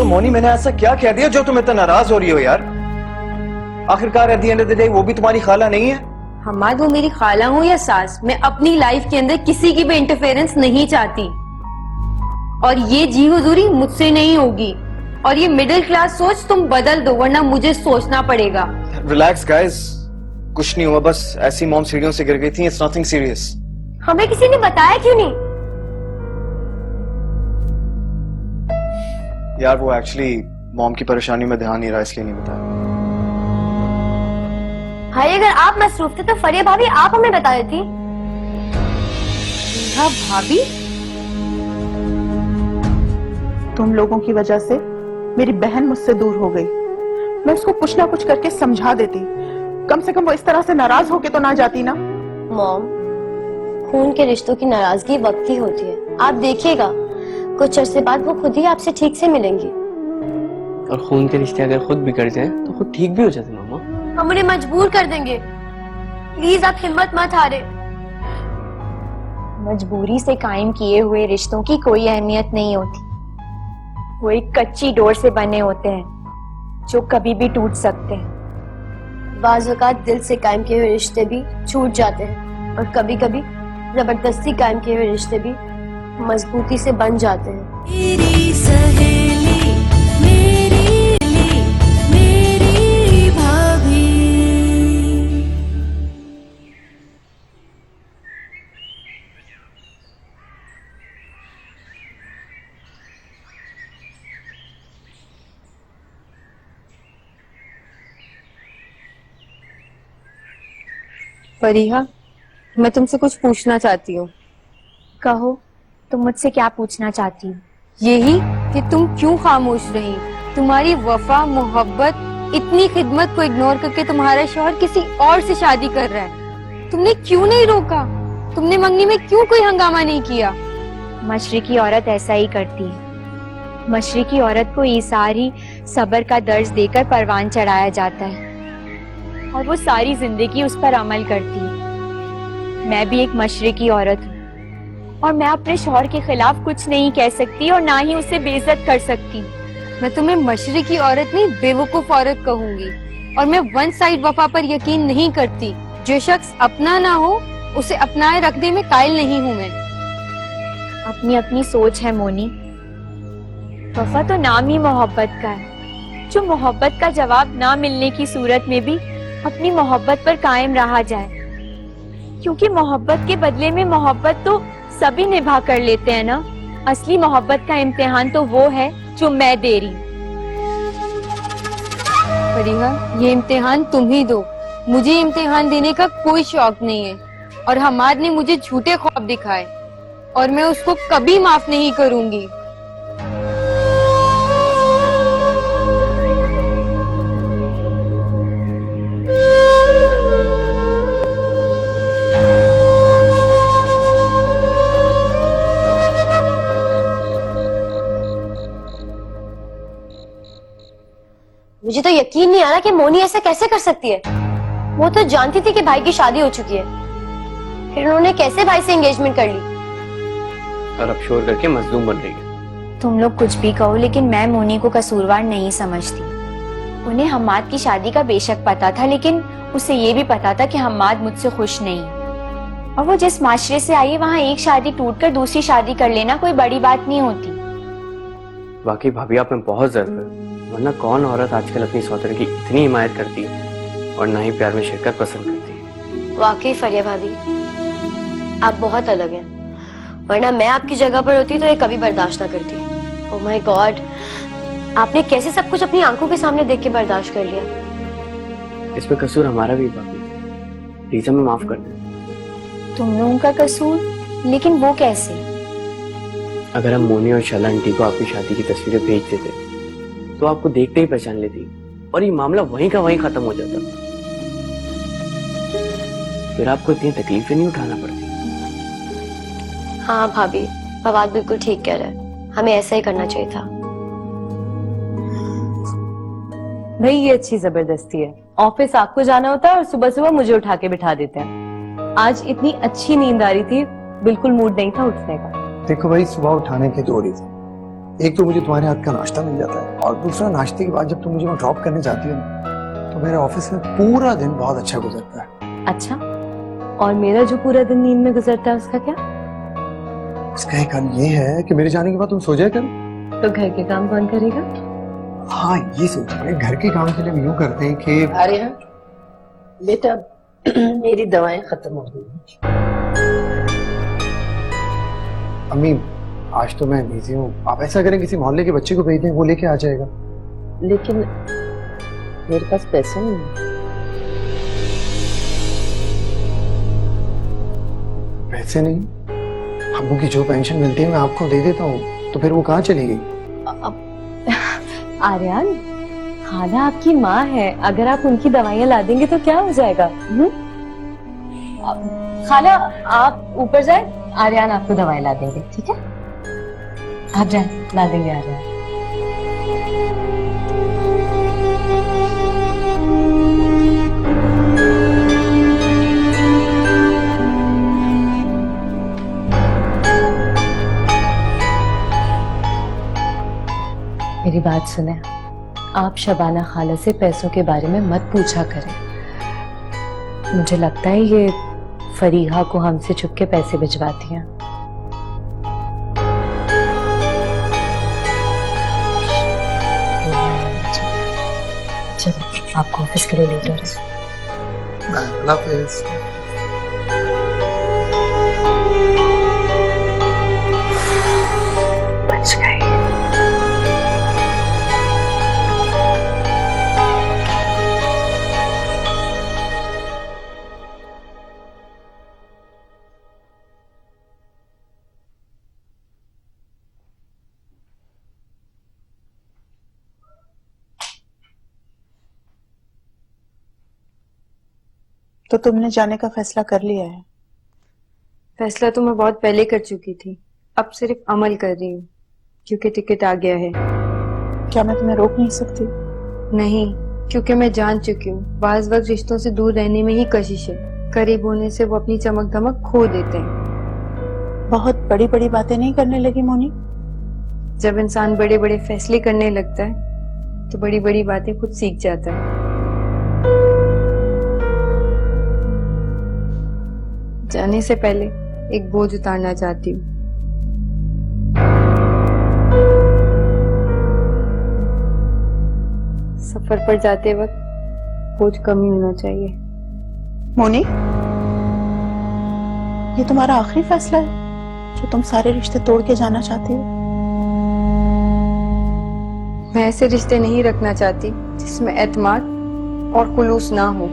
मोनी, मैंने ऐसा क्या कह दिया जो तुम इतना नाराज हो रही हो यार? आखिरकार at the end of the day वो भी तुम्हारी खाला नहीं है। हमाद, वो मेरी खाला हो या सास, मैं अपनी लाइफ के अंदर किसी की भी इंटरफेरेंस नहीं चाहती। और ये जी हुजूरी मुझसे नहीं होगी। और ये मिडिल क्लास सोच तुम बदल दो, वरना मुझे सोचना पड़ेगा। रिलैक्स गाइस, कुछ नहीं हुआ, बस ऐसी मॉम सीढ़ियों से गिर गई थी। It's nothing serious. हमें किसी ने बताया क्यों नहीं? यार वो एक्चुअली मॉम की परेशानी में ध्यान नहीं रहा, इसलिए नहीं बताया। भाई अगर आप मसरूफ थे तो फरिया भाभी आप हमें बता देती। हाँ भाभी, तुम लोगों की वजह से मेरी बहन मुझसे दूर हो गई। मैं उसको कुछ ना कुछ करके समझा देती, कम से कम वो इस तरह से नाराज होके तो ना जाती ना। मॉम, खून के रिश्तों की नाराजगी वक्त ही होती है। आप देखिएगा कुछ अरसे बाद वो खुद ही आपसे ठीक से मिलेंगी। और खून के रिश्ते अगर खुद बिगड़ जाए तो खुद ठीक भी हो जाते मामा। हम उन्हें मजबूर कर देंगे। प्लीज आप हिम्मत मत हारे। मजबूरी से कायम किए हुए रिश्तों की कोई अहमियत नहीं होती। वो एक कच्ची डोर से बने होते हैं जो कभी भी टूट सकते हैं। बाज़ औक़ात दिल से कायम किए हुए रिश्ते भी छूट जाते हैं और कभी कभी जबरदस्ती कायम किए हुए रिश्ते भी मजबूती से बन जाते हैं। मेरी सहेली, मेरी भाभी। फरीहा, मैं तुमसे कुछ पूछना चाहती हूँ। कहो, तुम मुझसे क्या पूछना चाहती हो? यही कि तुम क्यों खामोश रही? तुम्हारी वफा, मोहब्बत, इतनी खिदमत को इग्नोर करके तुम्हारा शौहर किसी और से शादी कर रहा है। तुमने क्यों नहीं रोका? तुमने मंगनी में क्यों कोई हंगामा नहीं किया? मशरिकी औरत ऐसा ही करती है। मशरिकी औरत को ईसारी सब्र का दर्ज देकर परवान चढ़ाया जाता है और वो सारी जिंदगी उस पर अमल करती है। मैं भी एक मशरिकी औरत हूँ और मैं अपने शौहर के खिलाफ कुछ नहीं कह सकती और ना ही उसे बेइज्जत कर सकती। मैं तुम्हें मशरिकी औरत नहीं, बेवकूफ औरत कहूंगी। और मैं वन साइड वफा पर यकीन नहीं करती। जो शख्स अपना ना हो उसे अपनाए रखने में कायल नहीं हूँ मैं। अपनी अपनी सोच है मोनी। वफा तो नाम ही मोहब्बत का है। जो मोहब्बत का जवाब ना मिलने की सूरत में भी अपनी मोहब्बत पर कायम रहा जाए, क्योंकि मोहब्बत के बदले में मोहब्बत तो सभी निभा कर लेते हैं ना। असली मोहब्बत का इम्तिहान तो वो है जो मैं दे रही हूँ। फरीहा, ये इम्तिहान तुम ही दो। मुझे इम्तिहान देने का कोई शौक नहीं है। और हमाद ने मुझे झूठे ख्वाब दिखाए और मैं उसको कभी माफ नहीं करूंगी। मुझे तो यकीन नहीं आ रहा कि मोनी ऐसा कैसे कर सकती है। वो तो जानती थी कि भाई की शादी हो चुकी है, फिर उन्होंने कैसे भाई से एंगेजमेंट कर ली? और अब शोर करके मजलूम बन रही है। तुम लोग कुछ भी कहो, लेकिन मैं मोनी को कसूरवार नहीं समझती। उन्हें हम्माद की शादी का बेशक पता था, लेकिन उसे ये भी पता था कि हम्माद मुझसे खुश नहीं है। और वो जिस माशरे से आई है, वहाँ एक शादी टूटकर दूसरी शादी कर लेना कोई बड़ी बात नहीं होती। वाकई भाभी आप में बहुत जरूरत है, वरना कौन औरत आजकल अपनी सौतेले की इतनी हिमायत करती है और ना ही प्यार में शिरकत पसंद करती है। वाकई फरिया भाभी, आप बहुत अलग हैं। वरना मैं आपकी जगह पर होती तो ये कभी बर्दाश्त ना करती। ओह माय गॉड, आपने कैसे सब कुछ अपनी आंखों के सामने देख के बर्दाश्त कर लिया? इसमें कसूर हमारा भी भाभी, प्लीज हमें माफ कर दें। तुम लोगों का कसूर? लेकिन वो कैसे? अगर हम मोनी और शला आंटी को आपकी शादी की तस्वीरें भेज देते तो आपको देखते ही पहचान लेती और ये मामला वहीं का वहीं खत्म हो जाता। फिर आपको इतनी तकलीफें नहीं उठाना पड़ती। हाँ भाभी, फवाद बिल्कुल ठीक कह रहा है, हमें ऐसा ही करना चाहिए था। भाई ये अच्छी जबरदस्ती है। ऑफिस आपको जाना होता है और सुबह सुबह मुझे उठा के बिठा देते हैं। आज इतनी अच्छी नींद आ रही थी, बिल्कुल मूड नहीं था उठने का। देखो भाई, सुबह उठाने के दो रीजन। एक तो मुझे तुम्हारे हाथ का नाश्ता मिल जाता है, और दूसरा नाश्ते के बाद जब तुम मुझे वहाँ ड्रॉप करने जाती हो ना, तो मेरे ऑफिस में पूरा दिन बहुत अच्छा गुजरता है। अच्छा, और मेरा जो पूरा दिन नींद में गुजरता है उसका क्या? उसका एक हल ये है कि मेरे जाने के बाद तुम सो जाया करो। तो घर के काम कौन करेगा? हाँ, ये सोच रहे हैं, घर के काम के लिए हम यूं करते हैं कि अरे हाँ बेटा, मेरी दवाएं खत्म हो गई। अम्मी आज तो मैं बिजी हूँ, आप ऐसा करें किसी मोहल्ले के बच्चे को भेज दें, वो लेके आ जाएगा। लेकिन मेरे पास पैसे नहीं है। पैसे नहीं? अब्बू की जो पेंशन मिलती है मैं आपको दे देता हूँ, तो फिर वो कहाँ चली गई? आर्यन, खाला आपकी माँ है, अगर आप उनकी दवाइयाँ ला देंगे तो क्या हो जाएगा? खाला आप ऊपर जाए, आर्यन आपको दवाई ला देंगे, ठीक है? आप जाए, ला देंगे आर्यन। मेरी बात सुने, आप शबाना खाला से पैसों के बारे में मत पूछा करें। मुझे लगता है ये फरीहा को हमसे छुप के पैसे भिजवाती हैं। चलो, आपको ऑफिस के लिए लेट हो रहा है। अल्लाह हाफिज़। बच गए। तो तुमने जाने का फैसला कर लिया है? फैसला तो मैं बहुत पहले कर चुकी थी, अब सिर्फ अमल कर रही हूँ क्योंकि टिकट आ गया है। क्या मैं तुम्हें रोक नहीं सकती? नहीं, क्योंकि मैं जान चुकी हूँ बाज वक्त रिश्तों से दूर रहने में ही कशिश है, करीब होने से वो अपनी चमक दमक खो देते हैं। बहुत बड़ी बड़ी बातें नहीं करने लगी मोनी? जब इंसान बड़े बड़े फैसले करने लगता है तो बड़ी बड़ी बातें खुद सीख जाता है। जाने से पहले एक बोझ उतारना चाहती हूँ। सफर पर जाते वक्त बोझ कम ही होना चाहिए। मोनी, ये तुम्हारा आखिरी फैसला है जो तुम सारे रिश्ते तोड़ के जाना चाहती हो? मैं ऐसे रिश्ते नहीं रखना चाहती जिसमें एतमाद और खुलूस ना हो।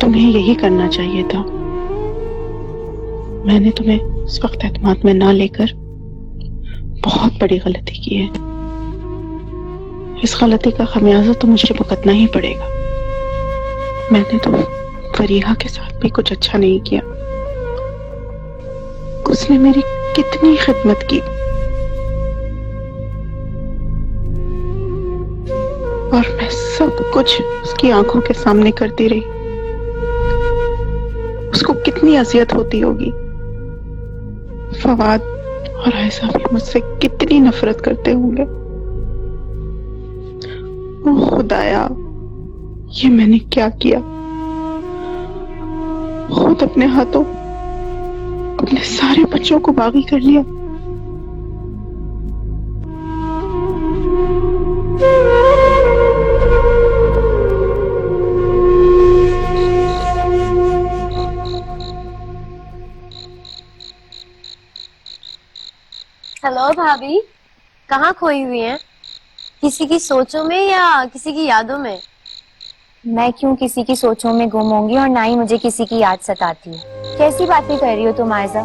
तुम्हें यही करना चाहिए था। मैंने तुम्हें उस वक्त एतमाद में ना लेकर बहुत बड़ी गलती की है। इस गलती का खमियाजा तो मुझे भुगतना ही पड़ेगा। मैंने तो फरीहा के साथ भी कुछ अच्छा नहीं किया। उसने मेरी कितनी खिदमत की, और मैं सब कुछ उसकी आंखों के सामने करती रही। उसको कितनी अजियत होती होगी। फवाद और आयशा भी मुझसे कितनी नफरत करते होंगे। ओ खुदाया, ये मैंने क्या किया? खुद अपने हाथों अपने सारे बच्चों को बागी कर लिया। हेलो भाभी, कहाँ खोई हुई हैं? किसी की सोचों में या किसी की यादों में? मैं क्यों किसी की सोचों में गुम होंगी और ना ही मुझे किसी की याद सताती है। कैसी बातें कर रही हो तुम आयशा?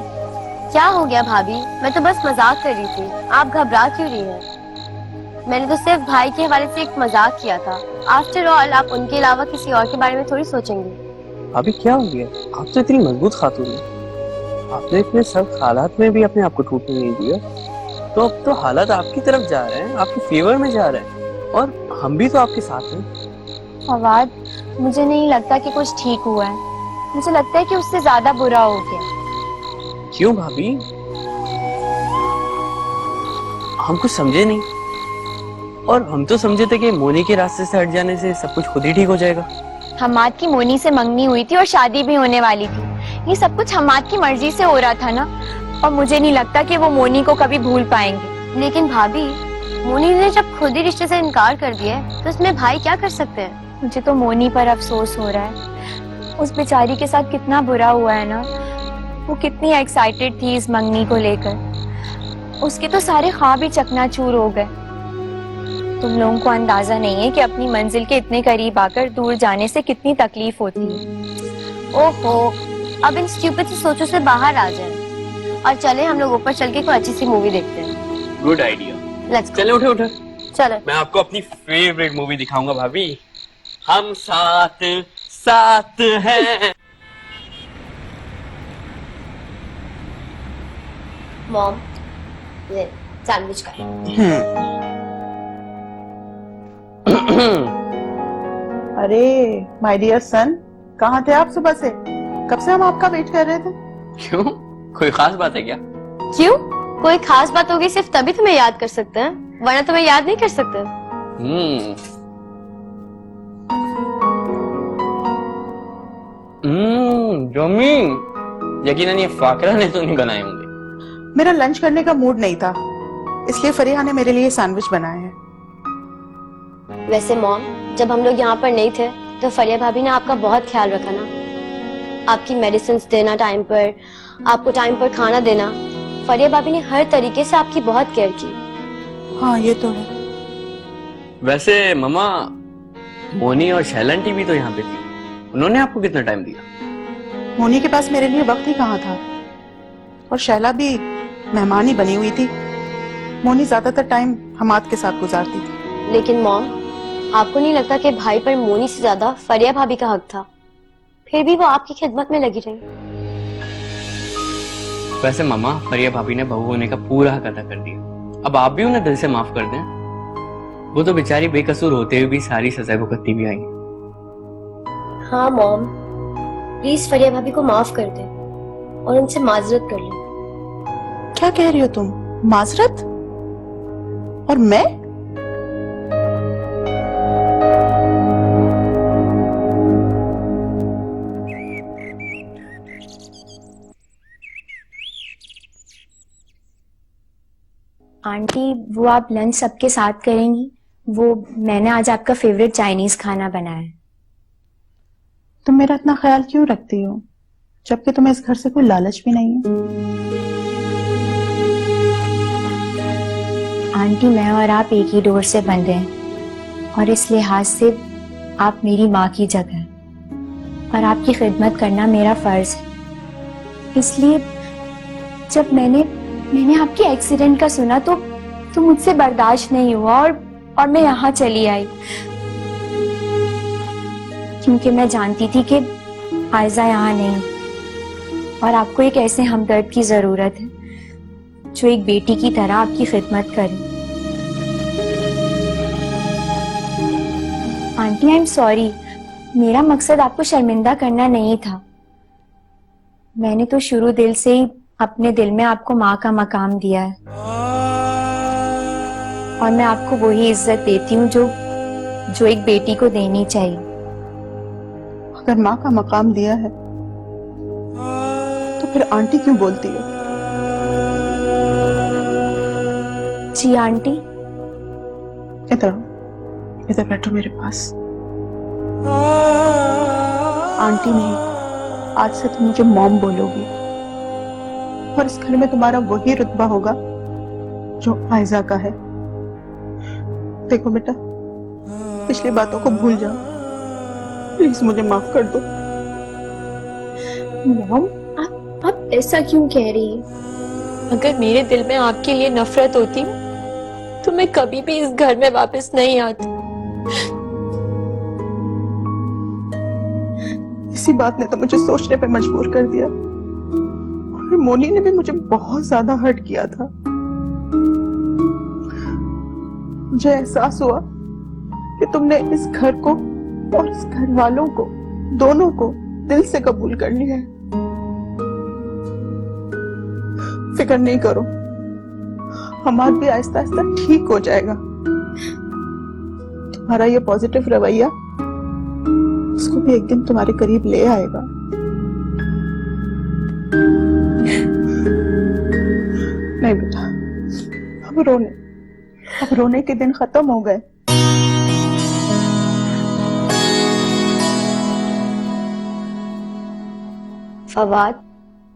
क्या हो गया भाभी? मैं तो बस मजाक कर रही थी, आप घबरा क्यों रही हैं? मैंने तो सिर्फ भाई के हवाले से एक मजाक किया था। आफ्टर ऑल आप उनके अलावा किसी और के बारे में थोड़ी सोचेंगी। अभी क्या हो गया? आप तो इतनी मजबूत खातून हैं, आपने इतने सख्त हालात में भी अपने आप को टूटने नहीं दिया, तो अब तो हालात आपकी तरफ जा रहे हैं, आपके फेवर में जा रहे हैं, और हम भी तो आपके साथ हैं। फवाद, मुझे नहीं लगता कि कुछ ठीक हुआ है। मुझे लगता है कि उससे ज्यादा बुरा हो गया। क्यों भाभी? हम कुछ समझे नहीं, और हम तो समझे थे कि मोनी के रास्ते से हट जाने से सब कुछ खुद ही ठीक हो जाएगा। हमाद की मोनी से मंगनी हुई थी और शादी भी होने वाली थी। ये सब कुछ हमाद की मर्जी से हो रहा था ना, और मुझे नहीं लगता कि वो मोनी को कभी भूल पाएंगे। लेकिन भाभी, मोनी ने जब खुद ही रिश्ते से इनकार कर दिया है, तो इसमें भाई क्या कर सकते हैं? मुझे तो मोनी पर अफसोस हो रहा है। उस बेचारी के साथ कितना बुरा हुआ है ना। वो कितनी एक्साइटेड थी इस मंगनी को लेकर। उसके तो सारे ख्वाब ही चकनाचूर हो गए। तुम लोगों को अंदाजा नहीं है कि अपनी मंजिल के इतने करीब आकर दूर जाने से कितनी तकलीफ होती है। ओहो, अब इन स्टूपिड सी सोचों से बाहर आ जाए और चले हम लोग ऊपर चल के कोई अच्छी सी मूवी देखते हैं। Good idea. लेट्स चले उठे उठे, चलो। मैं आपको अपनी फेवरेट मूवी दिखाऊंगा भाभी। हम साथ साथ हैं। मॉम, ये सैंडविच का। अरे माय डियर सन, कहाँ थे आप सुबह से? कब से हम आपका वेट कर रहे थे। क्यों, कोई खास बात है क्या? क्यों? कोई खास बात होगी सिर्फ तभी तुम्हें याद कर सकते हैं, वरना तुम्हें याद नहीं कर सकते। जमी, यकीनन ये फाकरा ने तो नहीं बनाए होंगे। मेरा लंच करने का मूड नहीं था, इसलिए फरीहा ने मेरे लिए सैंडविच बनाए हैं। वैसे मॉम, जब हम लोग यहाँ पर नहीं थे तो फरिया भाभी ने आपका बहुत ख्याल रखा ना। आपकी मेडिसिन देना टाइम पर, आपको टाइम पर खाना देना, फरिया भाभी ने हर तरीके से आपकी बहुत केयर की। हाँ ये तो है। वैसे ममा, मोनी और शैलंटी भी तो यहाँ पे थी, उन्होंने आपको कितना टाइम दिया? मोनी के पास मेरे लिए वक्त ही कहाँ था, और शैला भी मेहमान ही बनी हुई थी। मोनी ज्यादातर टाइम हमाद के साथ गुजारती थी। लेकिन मॉम, आपको नहीं लगता कि भाई पर मोनी से ज्यादा फरिया भाभी का हक था? फिर भी वो आपकी खिदमत में लगी रही। वैसे ममा, फरिया भाभी ने बहू होने का पूरा हक अदा कर दिया। अब आप भी उन्हें दिल से माफ कर दें। वो तो बेचारी बेकसूर होते हुए भी सारी सजा भुगतती भी आई। हाँ मॉम, प्लीज फरिया भाभी को माफ कर दे और उनसे माजरत कर ले। क्या कह रही हो तुम? माजरत? और मैं? आंटी, वो आप लंच सबके साथ करेंगी? वो मैंने आज आपका फेवरेट चाइनीज खाना बनाया है। तुम मेरा इतना ख्याल क्यों रखती हो, जबकि तुम्हें इस घर से कोई लालच भी नहीं है? आंटी, मैं और आप एक ही डोर से बंधे हैं, और इस लिहाज से आप मेरी माँ की जगह हैं, और आपकी खिदमत करना मेरा फर्ज है। इसलिए जब मैंने आपके एक्सीडेंट का सुना तो मुझसे बर्दाश्त नहीं हुआ, और मैं यहाँ चली आई, क्योंकि मैं जानती थी कि आयजा यहाँ नहीं, और आपको एक ऐसे हमदर्द की जरूरत है जो एक बेटी की तरह आपकी खिदमत करे। आंटी, आई एम सॉरी, मेरा मकसद आपको शर्मिंदा करना नहीं था। मैंने तो शुरू दिल से ही अपने दिल में आपको माँ का मकाम दिया है, और मैं आपको वही इज्जत देती हूँ जो एक बेटी को देनी चाहिए। अगर माँ का मकाम दिया है तो फिर आंटी क्यों बोलती हो? जी आंटी। इधर बैठो मेरे पास। आंटी नहीं, आज से तुम मुझे मॉम बोलोगी, और इस घर में तुम्हारा वही रुतबा होगा जो आयजा का है। देखो बेटा, पिछली बातों को भूल जाओ, प्लीज मुझे माफ कर दो। मॉम, आप ऐसा क्यों कह रही हैं? अगर मेरे दिल में आपके लिए नफरत होती तो मैं कभी भी इस घर में वापस नहीं आती। इसी बात ने तो मुझे सोचने पे मजबूर कर दिया। मगर मोनी ने भी मुझे बहुत ज्यादा हर्ट किया था। मुझे एहसास हुआ कि तुमने इस घर को और इस घर वालों को, दोनों को दिल से कबूल कर लिया है। फिक्र नहीं करो, हमारा भी आहिस्ता आहिस्ता ठीक हो जाएगा। तुम्हारा ये पॉजिटिव रवैया उसको भी एक दिन तुम्हारे करीब ले आएगा। नहीं बेटा, अब रोने के दिन खत्म हो गए। फवाद,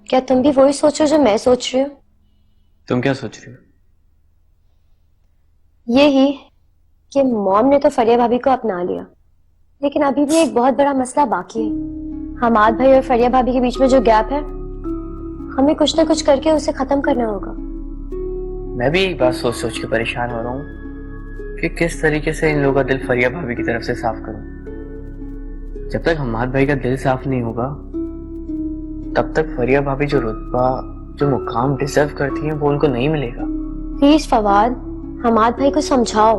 क्या तुम भी वही सोचो जो मैं सोच रही हूँ? तुम क्या सोच रही हो? यही कि मॉम ने तो फरिया भाभी को अपना लिया, लेकिन अभी भी एक बहुत बड़ा मसला बाकी है। हमाद भाई और फरिया भाभी के बीच में जो गैप है, हमें कुछ ना कुछ करके उसे खत्म करना होगा। मैं भी एक बात सोच सोच के परेशान हो रहा हूँ कि किस तरीके से इन लोगों का दिल फरिया भाभी की तरफ से साफ करूं। जब तक हमाद भाई का दिल साफ नहीं होगा, तब तक फरिया भाभी जो रुतबा, जो मुकाम डिजर्व करती है, वो उनको नहीं मिलेगा। प्लीज फवाद, हमाद भाई को समझाओ।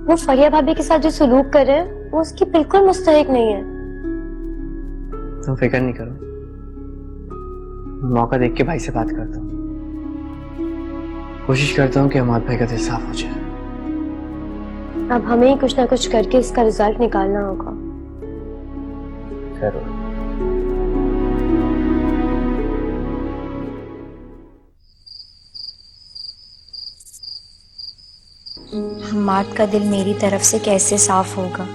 वो फरिया भाभी के साथ जो सलूक कर रहे हैं, वो उसकी बिल्कुल मुस्तहिक नहीं है। तुम फिक्र नहीं करो, मौका देख के भाई से बात करता हूँ। कोशिश करता हूँ कि हमाद भाई का दिल साफ हो जाए। अब हमें ही कुछ ना कुछ करके इसका रिजल्ट निकालना होगा। जरूर। हम्माद का दिल मेरी तरफ से कैसे साफ होगा?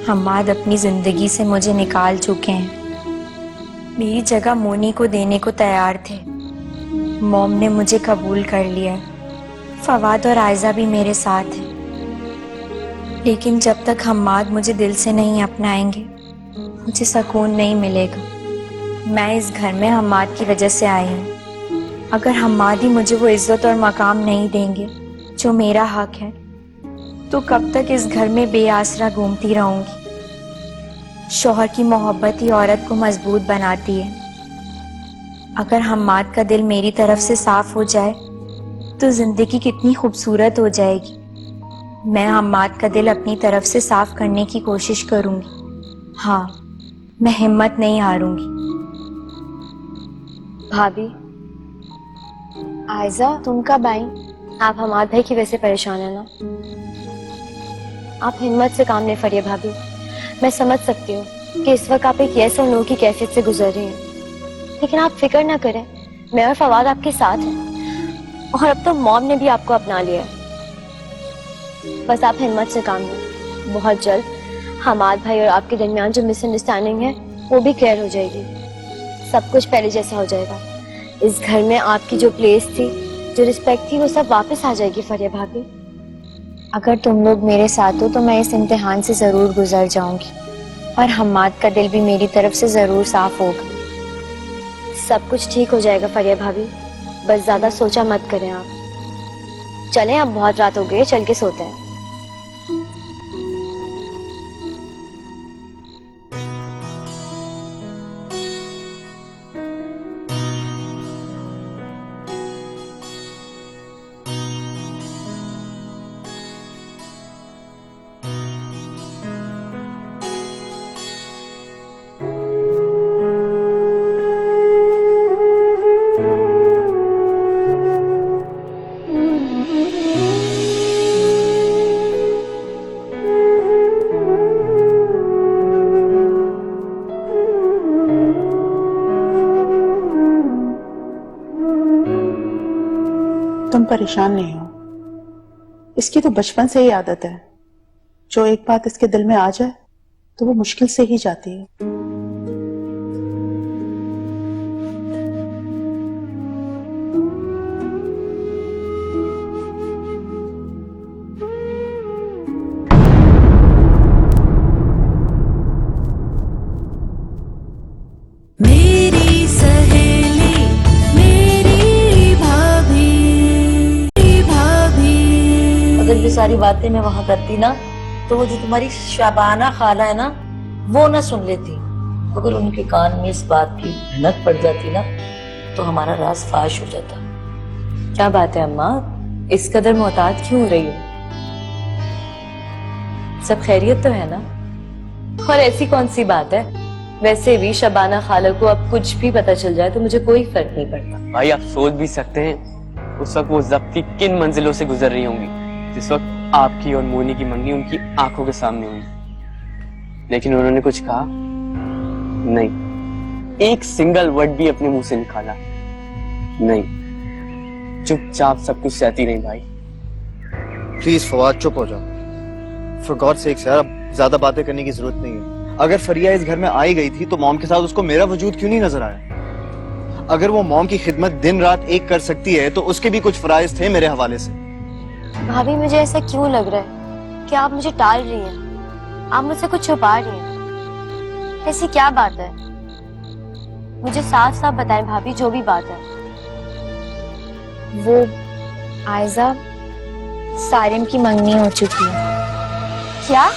हम्माद अपनी जिंदगी से मुझे निकाल चुके हैं। मेरी जगह मोनी को देने को तैयार थे। मॉम ने मुझे कबूल कर लिया। फवाद और आयजा भी मेरे साथ हैं। लेकिन जब तक हम्माद मुझे दिल से नहीं अपनाएंगे, मुझे सुकून नहीं मिलेगा। मैं इस घर में हम्माद की वजह से आई हूँ। अगर हम्माद ही मुझे वो इज्जत और मकाम नहीं देंगे जो मेरा हक है, तो कब तक इस घर में बेआसरा घूमती रहूंगी। शौहर की मोहब्बत ही औरत को मजबूत बनाती है। अगर हम्माद का दिल मेरी तरफ से साफ हो जाए तो जिंदगी कितनी खूबसूरत हो जाएगी। मैं हम्माद का दिल अपनी तरफ से साफ करने की कोशिश करूंगी। हाँ, मैं हिम्मत नहीं हारूंगी। भाभी, आयजा, तुम कब आई? आप हमाद भाई की वजह से परेशान है ना? आप हिम्मत से काम लें फरिया भाभी। मैं समझ सकती हूँ कि इस वक्त आप एक यस और नो की कैफियत से गुजर रही हैं, लेकिन आप फिक्र ना करें, मैं और फवाद आपके साथ हैं। और अब तो मॉम ने भी आपको अपना लिया है। बस आप हिम्मत से काम लें। बहुत जल्द हमाद भाई और आपके दरमियान जो मिसअंडरस्टैंडिंग है, वो भी क्लियर हो जाएगी। सब कुछ पहले जैसा हो जाएगा। इस घर में आपकी जो प्लेस थी, जो रिस्पेक्ट थी, वो सब वापस आ जाएगी फरिया भाभी। अगर तुम लोग मेरे साथ हो तो मैं इस इम्तिहान से जरूर गुजर जाऊंगी और हम्माद का दिल भी मेरी तरफ से जरूर साफ होगा। सब कुछ ठीक हो जाएगा फरिया भाभी, बस ज्यादा सोचा मत करें आप। चलें, अब बहुत रात हो गई, चल के सोते हैं। तुम परेशान नहीं हो, इसकी तो बचपन से ही आदत है। जो एक बात इसके दिल में आ जाए तो वो मुश्किल से ही जाती है। मेरी सहेली मेरी भाभी अगर ये सारी बातें मैं वहां करती ना, तो वो जो तुम्हारी शाबाना खाला है ना, वो ना सुन लेती। अगर उनके कान में इस बात की भनक पड़ जाती ना, तो हमारा राज फाश हो जाता। क्या बात है अम्मा, इस कदर मोहतात क्यों हो रही हो? सब खैरियत तो है ना? और ऐसी कौन सी बात है, वैसे भी शबाना खाला को अब कुछ भी पता चल जाए तो मुझे कोई फर्क नहीं पड़ता। भाई आप सोच भी सकते हैं उस वक्त वो जब्ती किन मंजिलों से गुजर रही होंगी जिस वक्त आपकी और मोनी की मंगनी उनकी आंखों के सामने हुई। लेकिन उन्होंने कुछ कहा नहीं, एक सिंगल वर्ड भी अपने मुंह से निकाला नहीं, चुपचाप सब कुछ सहती रही। भाई प्लीज फवाद चुप हो जाओ, फॉर गॉड सेक्स यार, अब ज्यादा बातें करने की जरूरत नहीं है। अगर फरिया इस घर में आई गई थी तो मॉम के साथ उसको मेरा वजूद क्यों नहीं नजर आया? अगर वो मॉम की खिदमत दिन रात एक कर सकती है तो उसके भी कुछ फराइज थे मेरे हवाले से। भाभी मुझे ऐसा क्यों लग रहा है कि आप मुझे टाल रही हैं, आप मुझसे कुछ छुपा रही हैं? ऐसी क्या बात है? मुझे साफ साफ बताएं भाभी, जो भी बात है। वो आयजा सारिम की मंगनी हो चुकी है। क्या?